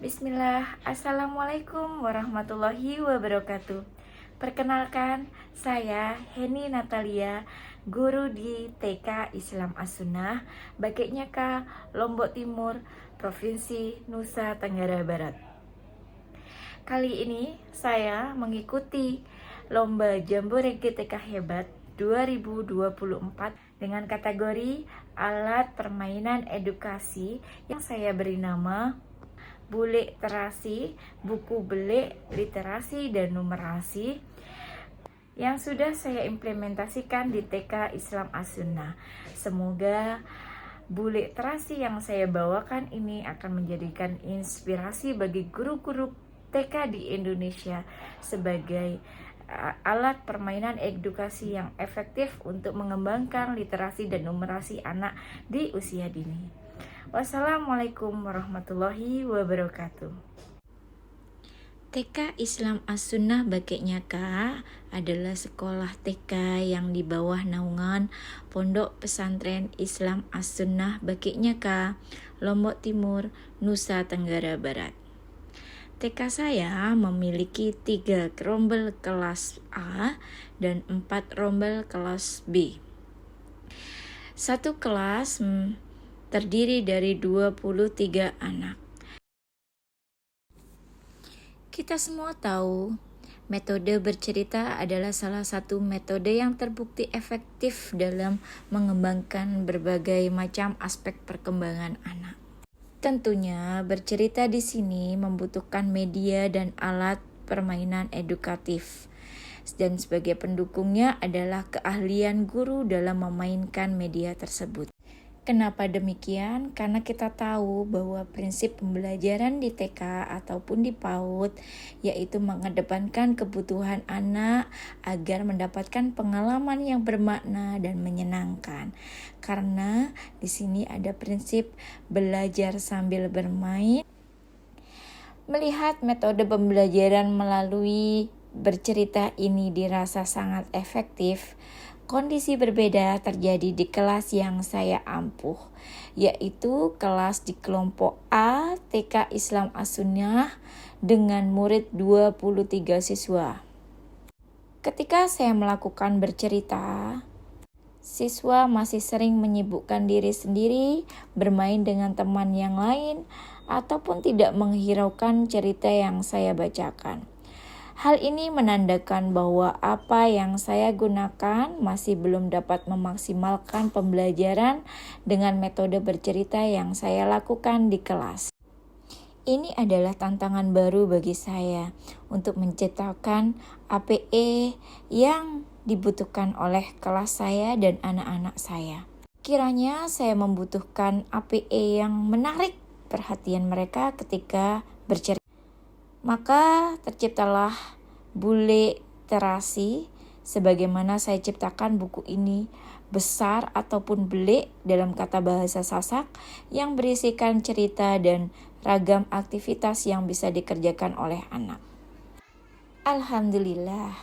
Bismillah, Assalamualaikum warahmatullahi wabarakatuh. Perkenalkan, saya Heni Natalia, guru di TK Islam As-Sunnah, Bake Nyaka, Lombok Timur, Provinsi Nusa Tenggara Barat. Kali ini saya mengikuti Lomba Jamboree TK Hebat 2024 dengan kategori alat permainan edukasi yang saya beri nama Bule Terasi, Buku Bele, Literasi dan Numerasi yang sudah saya implementasikan di TK Islam As-Sunnah. Semoga Bule Terasi yang saya bawakan ini akan menjadikan inspirasi bagi guru-guru TK di Indonesia sebagai alat permainan edukasi yang efektif untuk mengembangkan literasi dan numerasi anak di usia dini. Wassalamualaikum warahmatullahi wabarakatuh. TK Islam As-Sunnah Bake Nyaka adalah sekolah TK yang di bawah naungan Pondok Pesantren Islam As-Sunnah Bake Nyaka, Lombok Timur, Nusa Tenggara Barat. TK saya memiliki 3 rombel kelas A dan 4 rombel kelas B. Satu kelas terdiri dari 23 anak. Kita semua tahu, metode bercerita adalah salah satu metode yang terbukti efektif dalam mengembangkan berbagai macam aspek perkembangan anak. Tentunya bercerita di sini membutuhkan media dan alat permainan edukatif. Dan sebagai pendukungnya adalah keahlian guru dalam memainkan media tersebut. Kenapa demikian? Karena kita tahu bahwa prinsip pembelajaran di TK ataupun di PAUD yaitu mengedepankan kebutuhan anak agar mendapatkan pengalaman yang bermakna dan menyenangkan. Karena di sini ada prinsip belajar sambil bermain. Melihat metode pembelajaran melalui bercerita ini dirasa sangat efektif. Kondisi berbeda terjadi di kelas yang saya ampuh, yaitu kelas di kelompok A TK Islam As-Sunnah dengan murid 23 siswa. Ketika saya melakukan bercerita, siswa masih sering menyibukkan diri sendiri, bermain dengan teman yang lain, ataupun tidak menghiraukan cerita yang saya bacakan. Hal ini menandakan bahwa apa yang saya gunakan masih belum dapat memaksimalkan pembelajaran dengan metode bercerita yang saya lakukan di kelas. Ini adalah tantangan baru bagi saya untuk menciptakan APE yang dibutuhkan oleh kelas saya dan anak-anak saya. Kiranya saya membutuhkan APE yang menarik perhatian mereka ketika bercerita. Maka terciptalah Bule Terasi sebagaimana saya ciptakan buku ini besar ataupun bele dalam kata bahasa Sasak yang berisikan cerita dan ragam aktivitas yang bisa dikerjakan oleh anak. Alhamdulillah,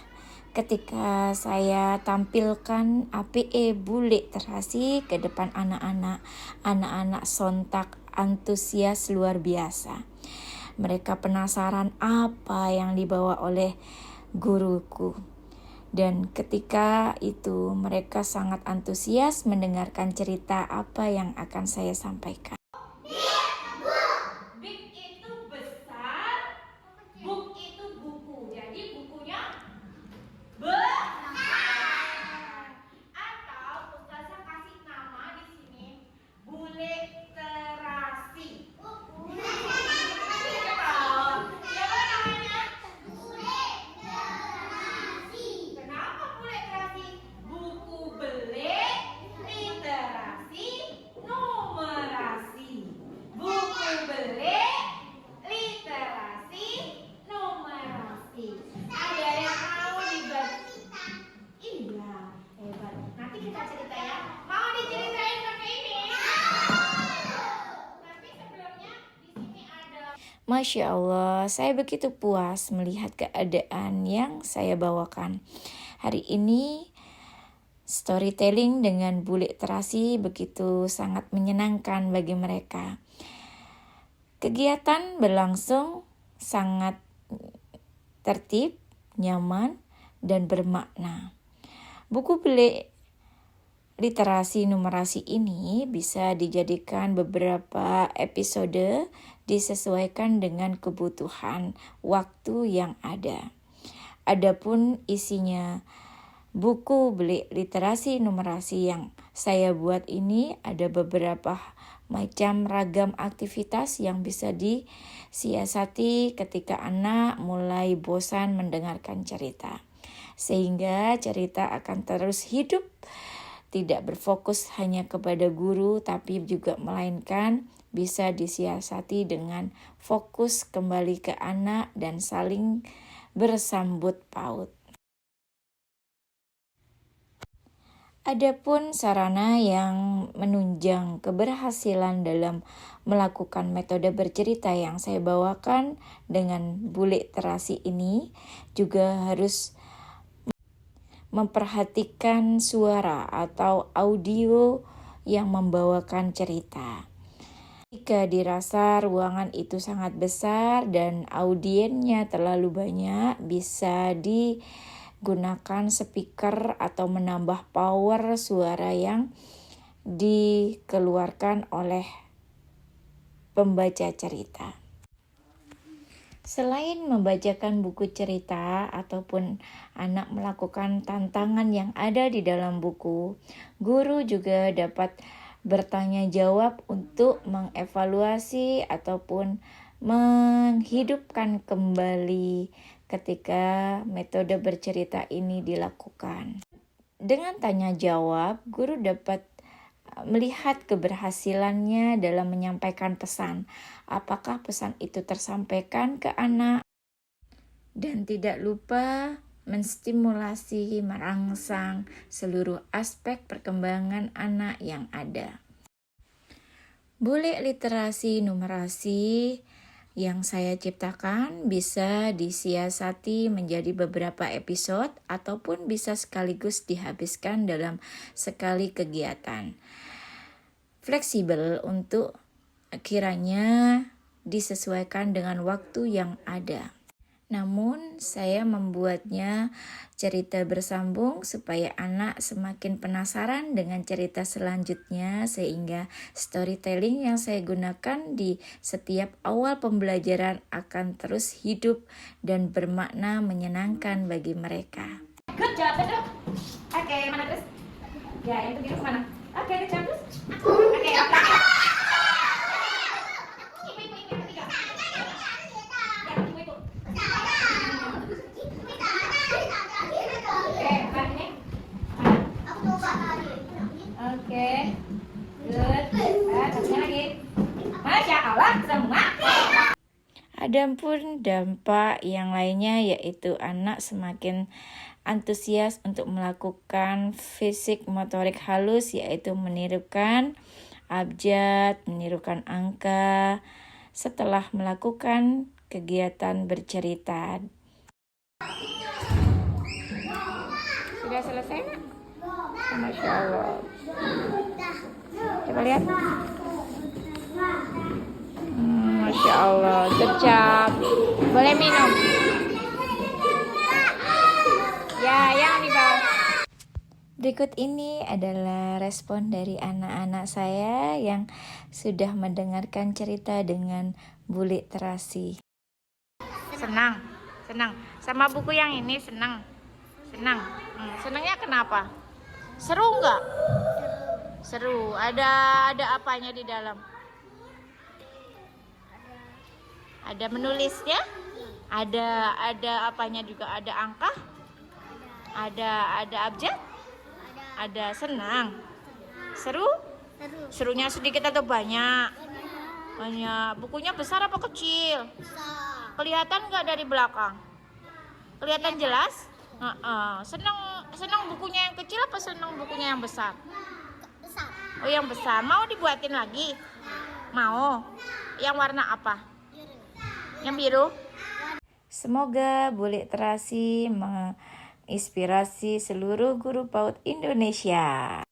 ketika saya tampilkan APE Bule Terasi ke depan anak-anak sontak antusias luar biasa. Mereka penasaran apa yang dibawa oleh guruku. Dan ketika itu mereka sangat antusias mendengarkan cerita apa yang akan saya sampaikan. Big itu besar, book itu buku. Jadi bukunya besar. Atau Ustazah kasih nama di sini Bule Terasi. Masya Allah, saya begitu puas melihat keadaan yang saya bawakan. Hari ini storytelling dengan Bule Terasi begitu sangat menyenangkan bagi mereka. Kegiatan berlangsung sangat tertib, nyaman, dan bermakna. Buku Bilik Literasi Numerasi ini bisa dijadikan beberapa episode disesuaikan dengan kebutuhan waktu yang ada. Adapun isinya buku Bilik Literasi Numerasi yang saya buat ini ada beberapa macam ragam aktivitas yang bisa disiasati ketika anak mulai bosan mendengarkan cerita. Sehingga cerita akan terus hidup, tidak berfokus hanya kepada guru, tapi juga melainkan bisa disiasati dengan fokus kembali ke anak dan saling bersambut paut. Adapun sarana yang menunjang keberhasilan dalam melakukan metode bercerita yang saya bawakan dengan bulik terasi ini juga harus memperhatikan suara atau audio yang membawakan cerita. Jika dirasa ruangan itu sangat besar dan audiennya terlalu banyak, bisa gunakan speaker atau menambah power suara yang dikeluarkan oleh pembaca cerita. Selain membacakan buku cerita ataupun anak melakukan tantangan yang ada di dalam buku, guru juga dapat bertanya jawab untuk mengevaluasi ataupun menghidupkan kembali ketika metode bercerita ini dilakukan. Dengan tanya jawab, guru dapat melihat keberhasilannya dalam menyampaikan pesan. Apakah pesan itu tersampaikan ke anak? Dan tidak lupa menstimulasi, merangsang seluruh aspek perkembangan anak yang ada. Bulik literasi numerasi yang saya ciptakan bisa disiasati menjadi beberapa episode ataupun bisa sekaligus dihabiskan dalam sekali kegiatan. Fleksibel untuk kiranya disesuaikan dengan waktu yang ada. Namun saya membuatnya cerita bersambung supaya anak semakin penasaran dengan cerita selanjutnya, sehingga storytelling yang saya gunakan di setiap awal pembelajaran akan terus hidup dan bermakna menyenangkan bagi mereka. Good job, betul. Oke, mana terus? Ya, yang itu kemana? Oke, good job terus. Oke, oke. Oke, good. Satunya lagi. Masya Allah, semua. Adapun dampak yang lainnya yaitu anak semakin antusias untuk melakukan fisik motorik halus, yaitu menirukan abjad, menirukan angka setelah melakukan kegiatan bercerita. Sudah selesai, Nak? Masya Allah. Coba lihat. Masya Allah, kecap. Boleh minum? Ya, yang di bawah. Berikut ini adalah respon dari anak-anak saya yang sudah mendengarkan cerita dengan bulik terasi. Senang. Sama buku yang ini senang. Senangnya kenapa? Seru nggak? Seru. Ada apanya di dalam? Ada menulisnya? Ada apanya juga? Ada angka? Ada abjad? Ada senang. Seru? Serunya sedikit atau banyak? Banyak. Bukunya besar apa kecil? Kelihatan nggak dari belakang? Kelihatan jelas? Senang bukunya yang kecil apa senang bukunya yang besar? Besar. Oh, yang besar. Mau dibuatin lagi? Mau. Yang warna apa? Yang biru? Semoga bulik terasi menginspirasi seluruh guru PAUD Indonesia.